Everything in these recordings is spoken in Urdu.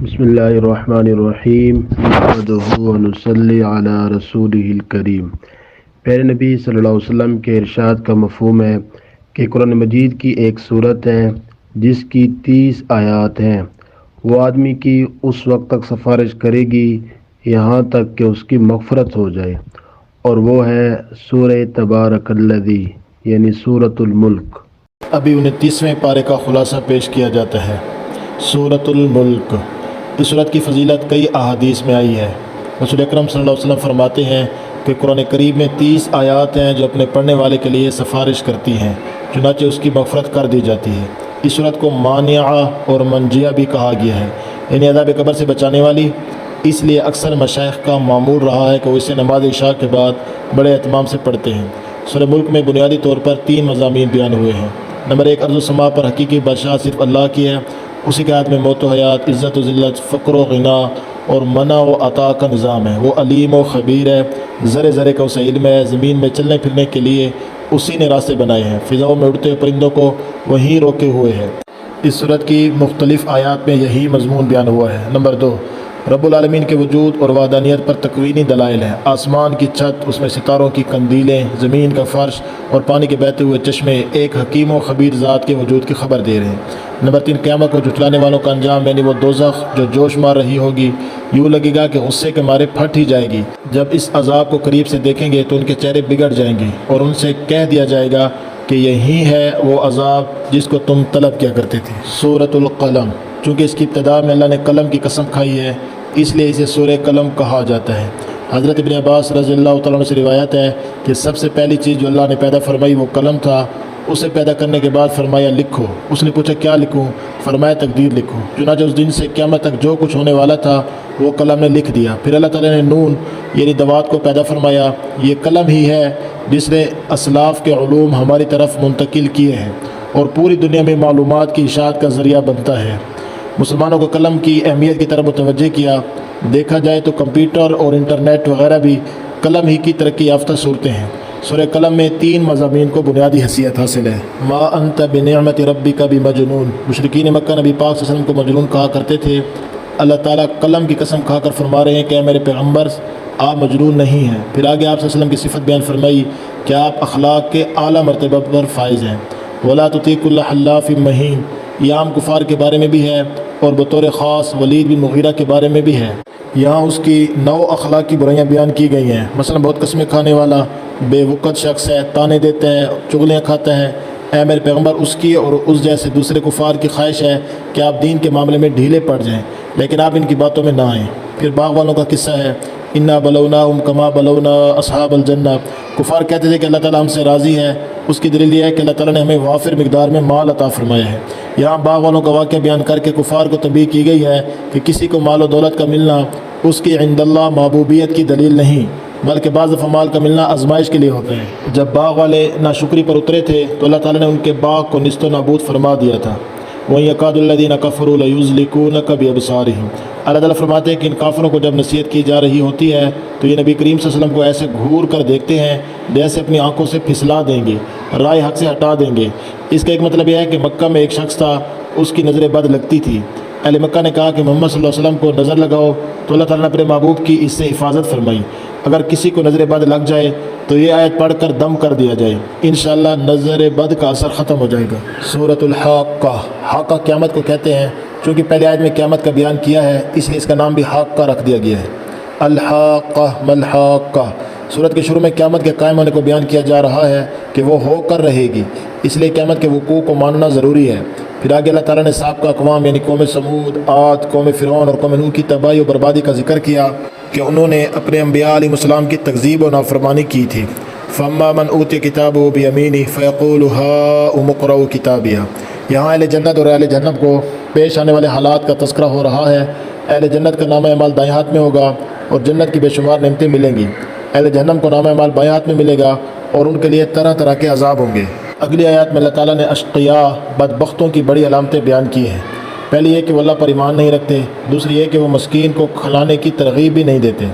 بسم اللہ الرحمن الرحیم نحمدہ ونصلی علی رسولہ الکریم۔ پیارے نبی صلی اللہ علیہ وسلم کے ارشاد کا مفہوم ہے کہ قرآن مجید کی ایک صورت ہے جس کی 30 آیات ہیں، وہ آدمی کی اس وقت تک سفارش کرے گی یہاں تک کہ اس کی مغفرت ہو جائے، اور وہ ہے سورہ تبارک الذی یعنی سورۃ الملک۔ ابھی 29ویں پارے کا خلاصہ پیش کیا جاتا ہے۔ سورۃ الملک، اس سورت کی فضیلت کئی احادیث میں آئی ہے۔ رسول اکرم صلی اللہ علیہ وسلم فرماتے ہیں کہ قرآن کریم میں 30 آیات ہیں جو اپنے پڑھنے والے کے لیے سفارش کرتی ہیں، چنانچہ اس کی مغفرت کر دی جاتی ہے۔ اس سورت کو مانعہ اور منجیہ بھی کہا گیا ہے، یعنی عذاب قبر سے بچانے والی۔ اس لیے اکثر مشائخ کا معمول رہا ہے کہ وہ اسے نماز عشاء کے بعد بڑے اہتمام سے پڑھتے ہیں۔ سورہ ملک میں بنیادی طور پر 3 مضامین بیان ہوئے ہیں۔ نمبر 1، ارض و سما پر حقیقی بادشاہ صرف اللہ کی ہے، اسی کے ہاتھ میں موت و حیات، عزت و ذلت، فقر و غنا اور منع و عطا کا نظام ہے۔ وہ علیم و خبیر ہے، ذرے ذرے کا اسے علم ہے، زمین میں چلنے پھرنے کے لیے اسی نے راستے بنائے ہیں، فضاؤں میں اڑتے ہوئے پرندوں کو وہیں روکے ہوئے ہے۔ اس سورت کی مختلف آیات میں یہی مضمون بیان ہوا ہے۔ نمبر 2، رب العالمین کے وجود اور وحدانیت پر تکوینی دلائل ہیں۔ آسمان کی چھت، اس میں ستاروں کی قندیلیں، زمین کا فرش اور پانی کے بہتے ہوئے چشمے ایک حکیم و خبیر ذات کے وجود کی خبر دے رہے ہیں۔ نمبر 3، قیامت کو جھٹلانے والوں کا انجام، یعنی وہ دوزخ جو جوش مار رہی ہوگی، یوں لگے گا کہ غصے کے مارے پھٹ ہی جائے گی۔ جب اس عذاب کو قریب سے دیکھیں گے تو ان کے چہرے بگڑ جائیں گے اور ان سے کہہ دیا جائے گا کہ یہی ہے وہ عذاب جس کو تم طلب کیا کرتے تھے۔ سورۃ القلم، چونکہ اس کی ابتدا میں اللہ نے قلم کی قسم کھائی ہے، اس لیے اسے سورہ قلم کہا جاتا ہے۔ حضرت ابن عباس رضی اللہ تعالیٰ عنہ سے روایت ہے کہ سب سے پہلی چیز جو اللہ نے پیدا فرمائی وہ قلم تھا۔ اسے پیدا کرنے کے بعد فرمایا لکھو۔ اس نے پوچھا کیا لکھوں؟ فرمایا تقدیر لکھو۔ چنانچہ اس دن سے قیامت تک جو کچھ ہونے والا تھا وہ قلم نے لکھ دیا۔ پھر اللہ تعالیٰ نے نون یعنی دوات کو پیدا فرمایا۔ یہ قلم ہی ہے جس نے اسلاف کے علوم ہماری طرف منتقل کیے ہیں اور پوری دنیا میں معلومات کی اشاعت کا ذریعہ بنتا ہے۔ مسلمانوں کو قلم کی اہمیت کی طرف متوجہ کیا۔ دیکھا جائے تو کمپیوٹر اور انٹرنیٹ وغیرہ بھی قلم ہی کی ترقی یافتہ صورتیں ہیں۔ سورہ قلم میں 3 مضامین کو بنیادی حیثیت حاصل ہے۔ ما انت بنعمت ربک بمجنون، مشرکین مکہ نبی پاک صلی اللہ علیہ وسلم کو مجنون کہا کرتے تھے۔ اللہ تعالیٰ قلم کی قسم کھا کر فرما رہے ہیں کہ اے میرے پیغمبر آپ مجنون نہیں ہیں۔ پھر آگے آپ صلی اللہ علیہ وسلم کی صفت بیان فرمائی کہ آپ اخلاق کے اعلیٰ مرتبہ پر فائز ہیں۔ ولا تطیع کل حلاف مہین، یہ عام کفار کے بارے میں بھی ہے اور بطور خاص ولید بن مغیرہ کے بارے میں بھی ہے۔ یہاں اس کی 9 اخلاق کی برائیاں بیان کی گئی ہیں، مثلا بہت قسمیں کھانے والا، بے وقت شخص ہے، تانے دیتا ہے، چغلیاں کھاتا ہے۔ اے میرے پیغمبر اس کی اور اس جیسے دوسرے کفار کی خواہش ہے کہ آپ دین کے معاملے میں ڈھیلے پڑ جائیں، لیکن آپ ان کی باتوں میں نہ آئیں۔ پھر باغ والوں کا قصہ ہے، انا بلوناہم کما بلونا اصحاب الجنہ، کفار کہتے تھے کہ اللہ تعالیٰ ہم سے راضی ہے، اس کی دلیل یہ ہے کہ اللہ تعالیٰ نے ہمیں وافر مقدار میں مال عطا فرمایا ہے۔ یہاں باغ والوں کا واقعہ بیان کر کے کفار کو تنبیہ کی گئی ہے کہ کسی کو مال و دولت کا ملنا اس کی عند اللہ محبوبیت کی دلیل نہیں، بلکہ بعض دفعہ مال کا ملنا آزمائش کے لیے ہوتا ہے۔ جب باغ والے ناشکری پر اترے تھے تو اللہ تعالیٰ نے ان کے باغ کو نیست و نابود فرما دیا تھا۔ وَإِن يَكَادُ الَّذِينَ كَفَرُوا لَيُزْلِقُونَكَ بِأَبْصَارِهِمْ، اللہ تعالیٰ فرماتے ہیں کہ ان کافروں کو جب نصیحت کی جا رہی ہوتی ہے تو یہ نبی کریم صلی اللہ علیہ وسلم کو ایسے گھور کر دیکھتے ہیں جیسے اپنی آنکھوں سے پھسلا دیں گے، رائے حق سے ہٹا دیں گے۔ اس کا ایک مطلب یہ ہے کہ مکہ میں ایک شخص تھا، اس کی نظر بد لگتی تھی۔ اہل مکہ نے کہا کہ محمد صلی اللہ علیہ وسلم کو نظر لگاؤ، تو اللہ تعالیٰ نے اپنے محبوب کی اس سے حفاظت فرمائی۔ اگر کسی کو نظر بد لگ جائے تو یہ آیت پڑھ کر دم کر دیا جائے، انشاءاللہ نظر بد کا اثر ختم ہو جائے گا۔ سورۃ الحاقہ، حاقہ قیامت کو کہتے ہیں، چونکہ پہلے آیت میں قیامت کا بیان کیا ہے اس لیے اس کا نام بھی حاقہ رکھ دیا گیا ہے۔ الحاقہ ملحاقہ، سورت کے شروع میں قیامت کے قائم ہونے کو بیان کیا جا رہا ہے کہ وہ ہو کر رہے گی، اس لیے قیامت کے وقوع کو ماننا ضروری ہے۔ پھر آگے اللہ تعالیٰ نے سابقہ اقوام یعنی قوم سمود، عاد، قوم فرعون اور قوم نوح کی تباہی و بربادی کا ذکر کیا کہ انہوں نے اپنے انبیاء علیہ السلام کی تکذیب و نافرمانی کی تھی۔ فَأَمَّا مَنْ أُوتِيَ كِتَابَهُ بِيَمِينِهِ فَيَقُولُ هَاؤُمُ اقْرَءُوا كِتَابِيَهْ، یہاں اہل جنت اور اہل جہنم کو پیش آنے والے حالات کا تذکرہ ہو رہا ہے۔ اہل جنت کا نامہ اعمال دائیں ہاتھ میں ہوگا اور جنت کی بے شمار نعمتیں ملیں گی۔ اہل جہنم کو نامہ اعمال بائیں ہاتھ میں ملے گا اور ان کے لیے طرح طرح کے عذاب ہوں گے۔ اگلی آیات میں اللہ تعالیٰ نے اشقیاء بدبختوں کی بڑی علامتیں بیان کی ہیں۔ پہلی یہ کہ وہ اللہ پر ایمان نہیں رکھتے، دوسری یہ کہ وہ مسکین کو کھلانے کی ترغیب بھی نہیں دیتے۔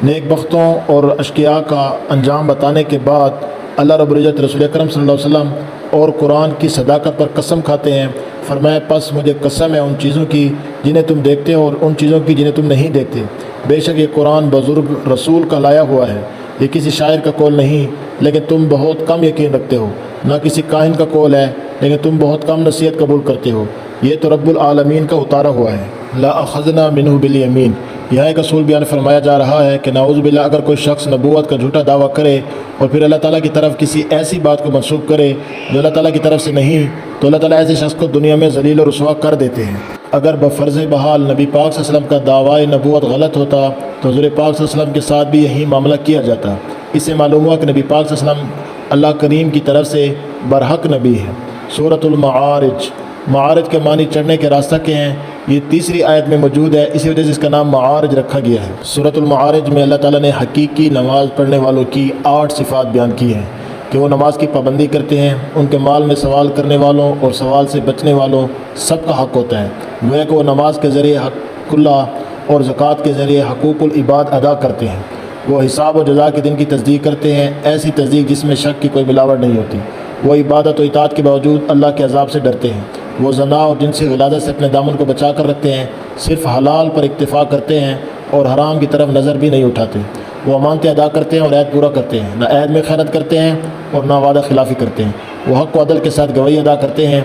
نیک بختوں اور اشقیاء کا انجام بتانے کے بعد اللہ رب العزت رسول اکرم صلی اللہ علیہ وسلم اور قرآن کی صداقت پر قسم کھاتے ہیں۔ فرمایا پس مجھے قسم ہے ان چیزوں کی جنہیں تم دیکھتے ہو اور ان چیزوں کی جنہیں تم نہیں دیکھتے۔ بے شک یہ قرآن بزرگ رسول کا لایا ہوا ہے، یہ کسی شاعر کا قول نہیں، لیکن تم بہت کم یقین رکھتے ہو۔ نہ کسی کاہن کا قول ہے، لیکن تم بہت کم نصیحت قبول کرتے ہو۔ یہ تو رب العالمین کا اتارا ہوا ہے۔ لا اخذنا منہ بالیمین، یہاں ایک اصول بیان فرمایا جا رہا ہے کہ نعوذ باللہ اگر کوئی شخص نبوت کا جھوٹا دعویٰ کرے اور پھر اللہ تعالیٰ کی طرف کسی ایسی بات کو منسوب کرے جو اللہ تعالیٰ کی طرف سے نہیں، تو اللہ تعالیٰ ایسے شخص کو دنیا میں ذلیل و رسوا کر دیتے ہیں۔ اگر بفرض بحال نبی پاک صلی اللہ علیہ وسلم کا دعویٰ نبوت غلط ہوتا تو حضور پاک صلی اللہ علیہ وسلم کے ساتھ بھی یہی معاملہ کیا جاتا۔ اس سے معلوم ہوا کہ نبی پاک صلی اللہ علیہ وسلم اللہ کریم کی طرف سے برحق نبی ہے۔ سورۃ المعارج، معارج کے معنی چڑھنے کے راستہ کے ہیں، یہ تیسری آیت میں موجود ہے، اسی وجہ سے اس کا نام معارج رکھا گیا ہے۔ سورۃ المعارج میں اللہ تعالیٰ نے حقیقی نماز پڑھنے والوں کی 8 صفات بیان کی ہیں کہ وہ نماز کی پابندی کرتے ہیں، ان کے مال میں سوال کرنے والوں اور سوال سے بچنے والوں سب کا حق ہوتا ہے، گویا کہ وہ نماز کے ذریعے حق اللہ اور زکوٰۃ کے ذریعے حقوق العباد ادا کرتے ہیں۔ وہ حساب و جزا کے دن کی تصدیق کرتے ہیں، ایسی تصدیق جس میں شک کی کوئی ملاوٹ نہیں ہوتی۔ وہ عبادت و اطاعت کے باوجود اللہ کے عذاب سے ڈرتے ہیں۔ وہ زنا اور جنسی غلاظت سے اپنے دامن کو بچا کر رکھتے ہیں، صرف حلال پر اکتفا کرتے ہیں اور حرام کی طرف نظر بھی نہیں اٹھاتے۔ وہ امانتیں ادا کرتے ہیں اور عہد پورا کرتے ہیں، نہ عہد میں خیانت کرتے ہیں اور نہ وعدہ خلافی کرتے ہیں۔ وہ حق و عدل کے ساتھ گواہی ادا کرتے ہیں۔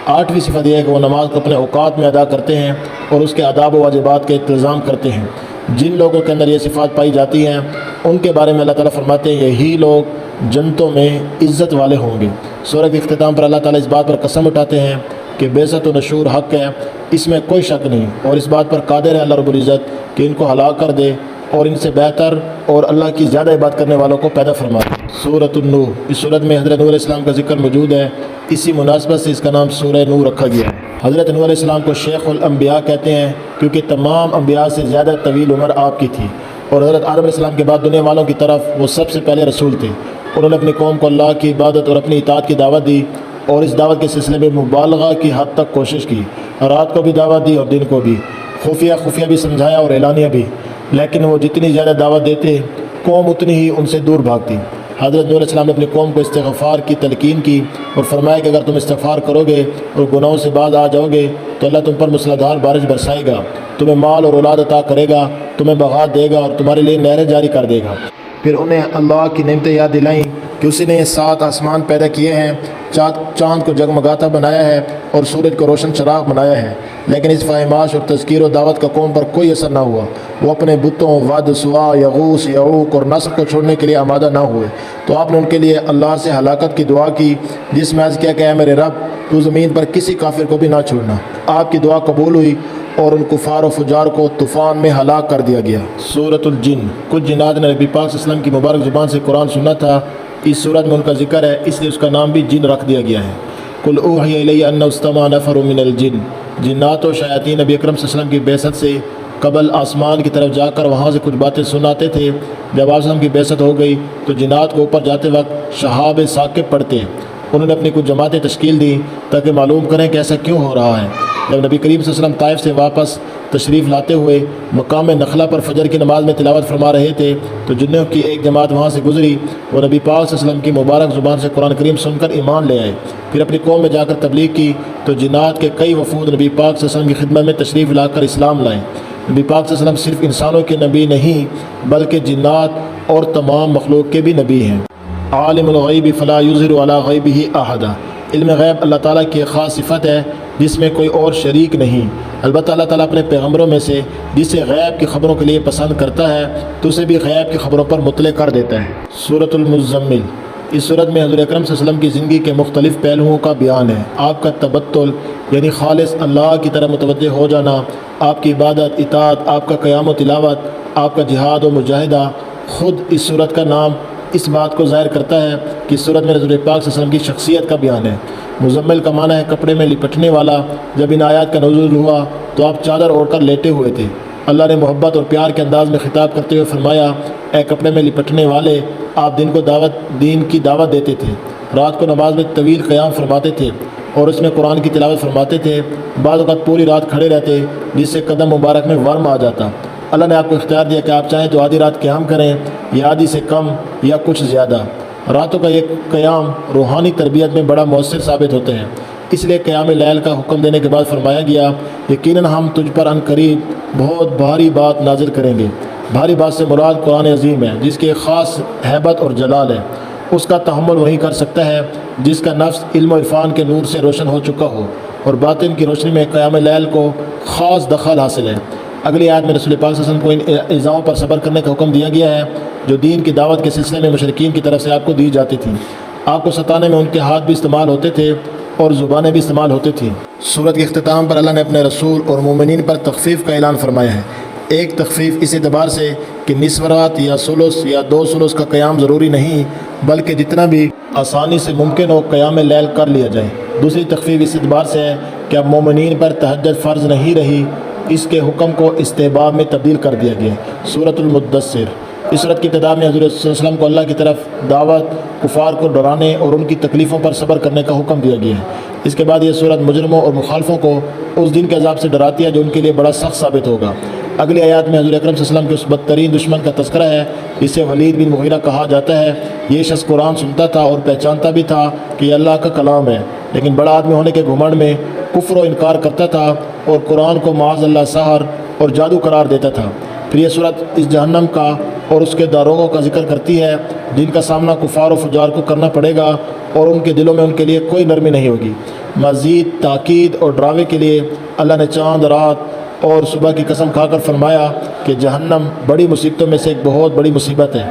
8ویں صفت یہ ہے کہ وہ نماز کو اپنے اوقات میں ادا کرتے ہیں اور اس کے آداب و واجبات کے التزام کرتے ہیں۔ جن لوگوں کے اندر یہ صفات پائی جاتی ہیں ان کے بارے میں اللہ تعالیٰ فرماتے ہیں یہی لوگ جنتوں میں عزت والے ہوں گے۔ سورہ کے اختتام پر اللہ تعالیٰ اس بات پر قسم اٹھاتے ہیں کہ بعثت و نشور حق ہے، اس میں کوئی شک نہیں، اور اس بات پر قادر ہے اللہ رب العزت کہ ان کو ہلاک کر دے اور ان سے بہتر اور اللہ کی زیادہ عبادت کرنے والوں کو پیدا فرما دے۔ سورۃ النور، اس سورت میں حضرت نوح علیہ السلام کا ذکر موجود ہے، اسی مناسبت سے اس کا نام سورہ نور رکھا گیا ہے۔ حضرت نوح علیہ السلام کو شیخ الانبیاء کہتے ہیں کیونکہ تمام انبیاء سے زیادہ طویل عمر آپ کی تھی، اور حضرت آدم علیہ السلام کے بعد دنیا والوں کی طرف وہ سب سے پہلے رسول تھے۔ انہوں نے اپنی قوم کو اللہ کی عبادت اور اپنی اطاعت کی دعوت دی، اور اس دعوت کے سلسلے میں مبالغہ کی حد تک کوشش کی، رات کو بھی دعوت دی اور دن کو بھی، خفیہ بھی سمجھایا اور اعلانیہ بھی، لیکن وہ جتنی زیادہ دعوت دیتے قوم اتنی ہی ان سے دور بھاگتی۔ حضرت نوح علیہ السلام نے اپنی قوم کو استغفار کی تلقین کی اور فرمایا کہ اگر تم استغفار کرو گے اور گناہوں سے باز آ جاؤ گے تو اللہ تم پر موسلادھار بارش برسائے گا، تمہیں مال اور اولاد عطا کرے گا، تمہیں بغات دے گا اور تمہارے لیے نہریں جاری کر دے گا۔ پھر انہیں اللہ کی نعمتیں یاد دلائیں کہ اسی نے یہ 7 آسمان پیدا کیے ہیں، چاند کو جگمگاتا بنایا ہے اور سورج کو روشن چراغ بنایا ہے، لیکن اس فہماش اور تذکیر و دعوت کا قوم پر کوئی اثر نہ ہوا۔ وہ اپنے بتوں ود، سوا، یغوث، یعوق اور نصر کو چھوڑنے کے لیے آمادہ نہ ہوئے، تو آپ نے ان کے لیے اللہ سے ہلاکت کی دعا کی، جس میں عرض کیا کہ اے میرے رب تو زمین پر کسی کافر کو بھی نہ چھوڑنا۔ آپ کی دعا قبول ہوئی اور ان کفار و فجار کو طوفان میں ہلاک کر دیا گیا۔ سورۃ الجن، کچھ جنات نے نبی پاک صلی اللہ علیہ وسلم کی مبارک زبان سے قرآن سنا تھا، اس صورت میں ان کا ذکر ہے، اس لیے اس کا نام بھی جن رکھ دیا گیا ہے۔ قل اوحی الی انہ استمع نفر من الجن، جنات و شیاطین نبی اکرم صلی اللہ علیہ وسلم کی بعثت سے قبل آسمان کی طرف جا کر وہاں سے کچھ باتیں سناتے تھے۔ جب آپ وسلم کی بعثت ہو گئی تو جنات کو اوپر جاتے وقت شہاب ثاقب پڑھتے، انہوں نے اپنی کچھ جماعتیں تشکیل دی تاکہ معلوم کریں کہ ایسا کیوں ہو رہا ہے۔ جب نبی کریم صلی اللہ علیہ وسلم طائف سے واپس تشریف لاتے ہوئے مقام نخلا پر فجر کی نماز میں تلاوت فرما رہے تھے تو جنوں کی ایک جماعت وہاں سے گزری، وہ نبی پاک صلی اللہ علیہ وسلم کی مبارک زبان سے قرآن کریم سن کر ایمان لے آئے۔ پھر اپنی قوم میں جا کر تبلیغ کی تو جنات کے کئی وفود نبی پاک صلی اللہ علیہ وسلم کی خدمت میں تشریف لا کر اسلام لائے۔ نبی پاک صلی اللہ علیہ وسلم صرف انسانوں کے نبی نہیں بلکہ جنات اور تمام مخلوق کے بھی نبی ہیں۔ عالم الغیب فلا یظہر علی غیبہ احدا، علم غیب اللہ تعالیٰ کی ایک خاص صفت ہے جس میں کوئی اور شریک نہیں۔ البتہ اللہ تعالیٰ اپنے پیغمبروں میں سے جسے غیب کی خبروں کے لیے پسند کرتا ہے تو اسے بھی غیب کی خبروں پر مطلع کر دیتا ہے۔ سورۃ المزمل، اس صورت میں حضور اکرم صلی اللہ علیہ وسلم کی زندگی کے مختلف پہلوؤں کا بیان ہے۔ آپ کا تبتل یعنی خالص اللہ کی طرف متوجہ ہو جانا، آپ کی عبادت، اطاعت، آپ کا قیام و تلاوت، آپ کا جہاد و مجاہدہ، خود اس صورت کا نام اس بات کو ظاہر کرتا ہے کہ اس صورت میں حضور پاک صلی اللہ علیہ وسلم کی شخصیت کا بیان ہے۔ مزمل کا معنی ہے کپڑے میں لپٹنے والا۔ جب ان آیات کا نزول ہوا تو آپ چادر اوڑھ کر لیٹے ہوئے تھے۔ اللہ نے محبت اور پیار کے انداز میں خطاب کرتے ہوئے فرمایا، اے کپڑے میں لپٹنے والے، آپ دین کی دعوت دیتے تھے، رات کو نماز میں طویل قیام فرماتے تھے اور اس میں قرآن کی تلاوت فرماتے تھے، بعض اوقات پوری رات کھڑے رہتے جس سے قدم مبارک میں ورم آ جاتا۔ اللہ نے آپ کو اختیار دیا کہ آپ چاہیں تو آدھی رات قیام کریں یا آدھی سے کم یا کچھ زیادہ۔ راتوں کا یہ قیام روحانی تربیت میں بڑا مؤثر ثابت ہوتے ہیں، اس لیے قیام لیل کا حکم دینے کے بعد فرمایا گیا یقیناً ہم تجھ پر عنقریب بہت بھاری بات نازل کریں گے۔ بھاری بات سے مراد قرآن عظیم ہے جس کی ایک خاص ہیبت اور جلال ہے۔ اس کا تحمل وہی کر سکتا ہے جس کا نفس علم و عرفان کے نور سے روشن ہو چکا ہو اور باطن کی روشنی میں قیام لیل کو خاص دخل حاصل ہے۔ اگلی آیت میں رسول پاک صلی اللہ علیہ وسلم کو ان ایذاؤں پر صبر کرنے کا حکم دیا گیا ہے جو دین کی دعوت کے سلسلے میں مشرکین کی طرف سے آپ کو دی جاتی تھیں۔ آپ کو ستانے میں ان کے ہاتھ بھی استعمال ہوتے تھے اور زبانیں بھی استعمال ہوتی تھیں۔ سورت کے اختتام پر اللہ نے اپنے رسول اور مومنین پر تخفیف کا اعلان فرمایا ہے۔ ایک تخفیف اس اعتبار سے کہ نصف رات یا ثلث یا 2 ثلث کا قیام ضروری نہیں بلکہ جتنا بھی آسانی سے ممکن ہو قیام لیل کر لیا جائے۔ دوسری تخفیف اس اعتبار سے ہے کہ اب مومنین پر تہجد فرض نہیں رہی، اس کے حکم کو استحباب میں تبدیل کر دیا گیا۔ سورۃ المدثر، اس سورت کی ابتدا میں حضور صلی اللہ علیہ وسلم کو اللہ کی طرف دعوت، کفار کو ڈرانے اور ان کی تکلیفوں پر صبر کرنے کا حکم دیا گیا ہے۔ اس کے بعد یہ سورت مجرموں اور مخالفوں کو اس دن کے عذاب سے ڈراتی ہے جو ان کے لیے بڑا سخت ثابت ہوگا۔ اگلی آیات میں حضور اکرم صلی اللہ علیہ وسلم کے اس بدترین دشمن کا تذکرہ ہے جسے ولید بن مغیرہ کہا جاتا ہے۔ یہ شخص قرآن سنتا تھا اور پہچانتا بھی تھا کہ یہ اللہ کا کلام ہے، لیکن بڑا آدمی ہونے کے گھمنڈ میں کفر و انکار کرتا تھا اور قرآن کو معاذ اللہ سحر اور جادو قرار دیتا تھا۔ پھر یہ صورت اس جہنم کا اور اس کے داروغوں کا ذکر کرتی ہے جن کا سامنا کفار و فجار کو کرنا پڑے گا اور ان کے دلوں میں ان کے لیے کوئی نرمی نہیں ہوگی۔ مزید تاکید اور ڈراوے کے لیے اللہ نے چاند، رات اور صبح کی قسم کھا کر فرمایا کہ جہنم بڑی مصیبتوں میں سے ایک بہت بڑی مصیبت ہے۔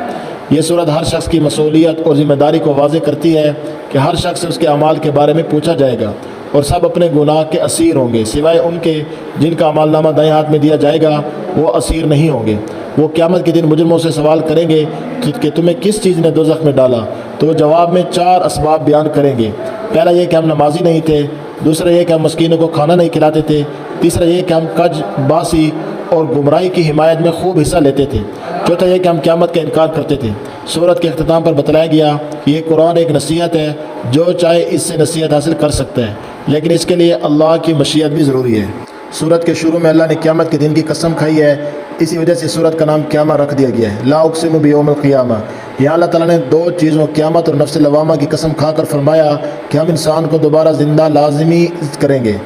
یہ صورت ہر شخص کی مسئولیت اور ذمہ داری کو واضح کرتی ہے کہ ہر شخص سے اس کے اعمال کے بارے میں پوچھا جائے گا اور سب اپنے گناہ کے اسیر ہوں گے سوائے ان کے جن کا اعمال نامہ دائیں ہاتھ میں دیا جائے گا، وہ اسیر نہیں ہوں گے۔ وہ قیامت کے دن مجرموں سے سوال کریں گے کہ تمہیں کس چیز نے دوزخ میں ڈالا، تو وہ جواب میں 4 اسباب بیان کریں گے۔ پہلا یہ کہ ہم نمازی نہیں تھے، دوسرا یہ کہ ہم مسکینوں کو کھانا نہیں کھلاتے تھے، تیسرا یہ کہ ہم کج، باسی اور گمراہی کی حمایت میں خوب حصہ لیتے تھے، چوتھا یہ کہ ہم قیامت کا انکار کرتے تھے۔ سورت کے اختتام پر بتلایا گیا کہ یہ قرآن ایک نصیحت ہے، جو چاہے اس سے نصیحت حاصل کر سکتا ہے، لیکن اس کے لیے اللہ کی مشیت بھی ضروری ہے۔ سورت کے شروع میں اللہ نے قیامت کے دن کی قسم کھائی ہے، اسی وجہ سے سورت کا نام قیامہ رکھ دیا گیا ہے۔ لا اقسم بیوم القیامہ، یہاں اللہ تعالیٰ نے 2 چیزوں قیامت اور نفس لوامہ کی قسم کھا کر فرمایا کہ ہم انسان کو دوبارہ زندہ لازمی کریں گے۔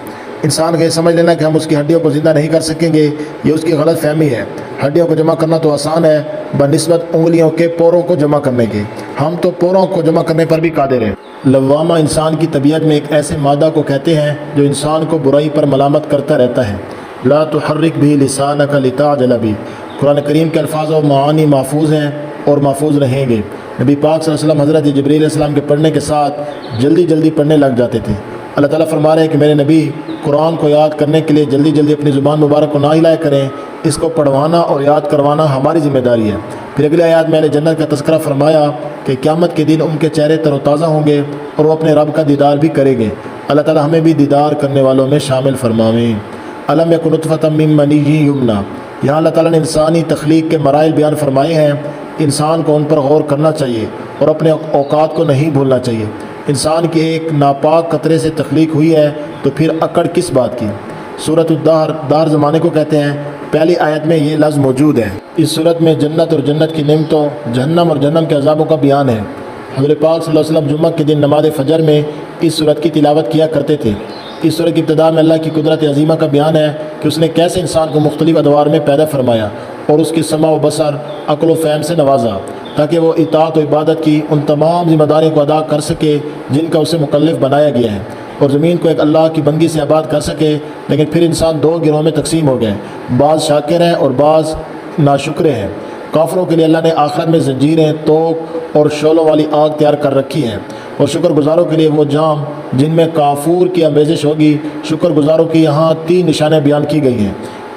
انسان کا یہ سمجھ لینا کہ ہم اس کی ہڈیوں کو زندہ نہیں کر سکیں گے، یہ اس کی غلط فہمی ہے۔ ہڈیوں کو جمع کرنا تو آسان ہے بنسبت انگلیوں کے پوروں کو جمع کرنے کے، ہم تو پوروں کو جمع کرنے پر بھی قادر ہیں۔ لوامہ انسان کی طبیعت میں ایک ایسے مادہ کو کہتے ہیں جو انسان کو برائی پر ملامت کرتا رہتا ہے۔ لا تحرک بھی لسانک لتعجل بھی، قرآن کریم کے الفاظ و معانی محفوظ ہیں اور محفوظ رہیں گے۔ نبی پاک صلی اللہ علیہ وسلم حضرت جبریل علیہ السلام کے پڑھنے کے ساتھ جلدی جلدی پڑھنے لگ جاتے تھے۔ اللہ تعالیٰ فرما رہے ہیں کہ میرے نبی قرآن کو یاد کرنے کے لیے جلدی جلدی اپنی زبان مبارک کو نہ ہلایا کریں، اس کو پڑھوانا اور یاد کروانا ہماری ذمہ داری ہے۔ پھر اگلی آیات میں اہل جنت کا تذکرہ فرمایا کہ قیامت کے دن ان کے چہرے تر و تازہ ہوں گے اور وہ اپنے رب کا دیدار بھی کریں گے۔ اللہ تعالیٰ ہمیں بھی دیدار کرنے والوں میں شامل فرمائیں۔ علم یکن نطفۃ من منی یمنی، یہاں اللہ تعالیٰ نے انسانی تخلیق کے مراحل بیان فرمائے ہیں۔ انسان کو ان پر غور کرنا چاہیے اور اپنے اوقات کو نہیں بھولنا چاہیے۔ انسان کی ایک ناپاک قطرے سے تخلیق ہوئی ہے تو پھر اکڑ کس بات کی؟ سورۃ الدہر، دہر زمانے کو کہتے ہیں، پہلی آیت میں یہ لفظ موجود ہے۔ اس صورت میں جنت اور جنت کی نعمتوں، جہنم اور جہنم کے عذابوں کا بیان ہے۔ حضرت پاک صلی اللہ علیہ وسلم جمعہ کے دن نماز فجر میں اس صورت کی تلاوت کیا کرتے تھے۔ اس صورت کی ابتدا میں اللہ کی قدرت عظیمہ کا بیان ہے کہ اس نے کیسے انسان کو مختلف ادوار میں پیدا فرمایا اور اس کی سمع و بصر، عقل و فہم سے نوازا تاکہ وہ اطاعت و عبادت کی ان تمام ذمہ داریوں کو ادا کر سکے جن کا اسے مکلف بنایا گیا ہے، اور زمین کو ایک اللہ کی بندگی سے آباد کر سکے۔ لیکن پھر انسان 2 گروہوں میں تقسیم ہو گئے، بعض شاکر ہیں اور بعض ناشکرے ہیں۔ کافروں کے لیے اللہ نے آخرت میں زنجیریں، توق اور شعلوں والی آگ تیار کر رکھی ہیں، اور شکر گزاروں کے لیے وہ جام جن میں کافور کی آمیزش ہوگی۔ شکر گزاروں کی یہاں 3 نشانیں بیان کی گئی ہیں۔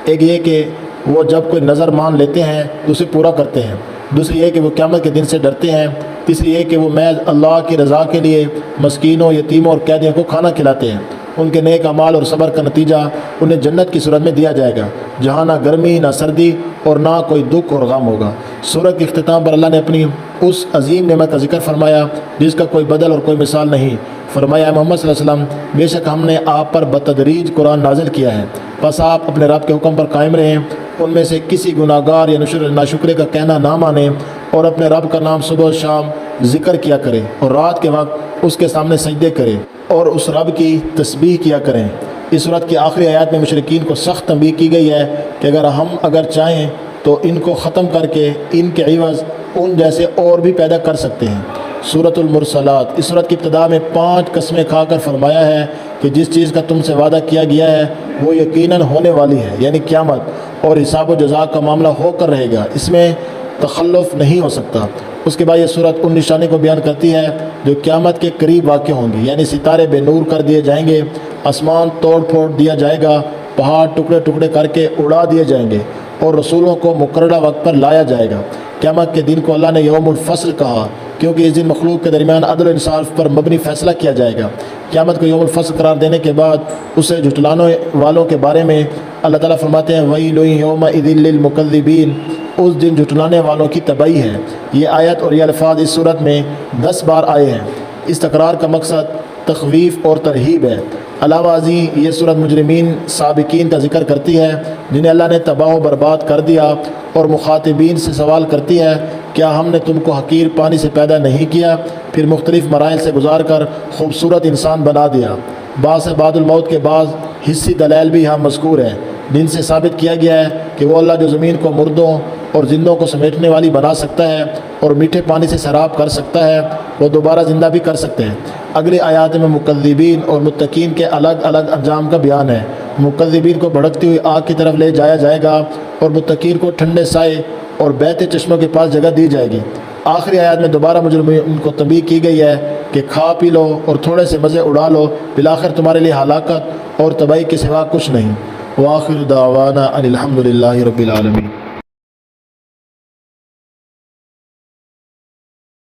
ایک یہ کہ وہ جب کوئی نظر مان لیتے ہیں تو اسے پورا کرتے ہیں، دوسری یہ کہ وہ قیامت کے دن سے ڈرتے ہیں، تیسری یہ کہ وہ محض اللہ کی رضا کے لیے مسکینوں، یتیموں اور قیدیوں کو کھانا کھلاتے ہیں۔ ان کے نیک اعمال اور صبر کا نتیجہ انہیں جنت کی صورت میں دیا جائے گا، جہاں نہ گرمی، نہ سردی اور نہ کوئی دکھ اور غم ہوگا۔ سورت کے اختتام پر اللہ نے اپنی اس عظیم نعمت کا ذکر فرمایا جس کا کوئی بدل اور کوئی مثال نہیں۔ فرمایا محمد صلی اللہ علیہ وسلم، بے شک ہم نے آپ پر بتدریج قرآن نازل کیا ہے، بس آپ اپنے رب کے حکم پر قائم رہیں، ان میں سے کسی گناہگار یا ناشکرے کا کہنا نہ مانیں، اور اپنے رب کا نام صبح و شام ذکر کیا کرے اور رات کے وقت اس کے سامنے سجدے کرے اور اس رب کی تسبیح کیا کریں۔ اس صورت کی آخری آیات میں مشرکین کو سخت تنبیہ کی گئی ہے کہ اگر چاہیں تو ان کو ختم کر کے ان کے عوض ان جیسے اور بھی پیدا کر سکتے ہیں۔ سورۃ المرسلات، اس صورت کی ابتدا میں 5 قسمیں کھا کر فرمایا ہے کہ جس چیز کا تم سے وعدہ کیا گیا ہے وہ یقیناً ہونے والی ہے، یعنی قیامت، اور حساب و جزا کا معاملہ ہو کر رہے گا، اس میں تخلف نہیں ہو سکتا۔ اس کے بعد یہ صورت ان نشانی کو بیان کرتی ہے جو قیامت کے قریب واقع ہوں گی، یعنی ستارے بے نور کر دیے جائیں گے، آسمان توڑ پھوڑ دیا جائے گا، پہاڑ ٹکڑے ٹکڑے کر کے اڑا دیے جائیں گے اور رسولوں کو مقررہ وقت پر لایا جائے گا۔ قیامت کے دن کو اللہ نے یوم الفصل کہا کیونکہ اس دن مخلوق کے درمیان عدل و انصاف پر مبنی فیصلہ کیا جائے گا۔ قیامت کو یوم الفصل قرار دینے کے بعد اسے جھٹلانے والوں کے بارے میں اللہ تعالیٰ فرماتے ہیں وَيْلٌ يَوْمَئِذٍ لِّلْمُكَذِّبِينَ، اس دن جھٹلانے والوں کی تباہی ہے۔ یہ آیت اور یہ الفاظ اس صورت میں 10 بار آئے ہیں۔ اس تکرار کا مقصد تخویف اور ترہیب ہے۔ علاوہ ازیں یہ صورت مجرمین سابقین کا ذکر کرتی ہے جنہیں اللہ نے تباہ و برباد کر دیا، اور مخاطبین سے سوال کرتی ہے کیا ہم نے تم کو حقیر پانی سے پیدا نہیں کیا، پھر مختلف مراحل سے گزار کر خوبصورت انسان بنا دیا۔ بعض بعد الموت کے بعض حصی دلائل بھی یہاں مذکور ہیں جن سے ثابت کیا گیا ہے کہ وہ اللہ جو زمین کو مردوں اور زندوں کو سمیٹنے والی بنا سکتا ہے اور میٹھے پانی سے سیراب کر سکتا ہے، وہ دوبارہ زندہ بھی کر سکتے ہیں۔ اگلی آیات میں مکذبین اور متقین کے الگ الگ انجام کا بیان ہے۔ مکذبین کو بھڑکتی ہوئی آگ کی طرف لے جایا جائے گا اور متقین کو ٹھنڈے سائے اور بہتے چشموں کے پاس جگہ دی جائے گی۔ آخری آیات میں دوبارہ مجرمین کو تنبیہ کی گئی ہے کہ کھا پی لو اور تھوڑے سے مزے اڑا لو، بالآخر تمہارے لیے ہلاکت اور تباہی کے سوا کچھ نہیں۔ وآخر دعوانا ان الحمد للہ رب العالمین۔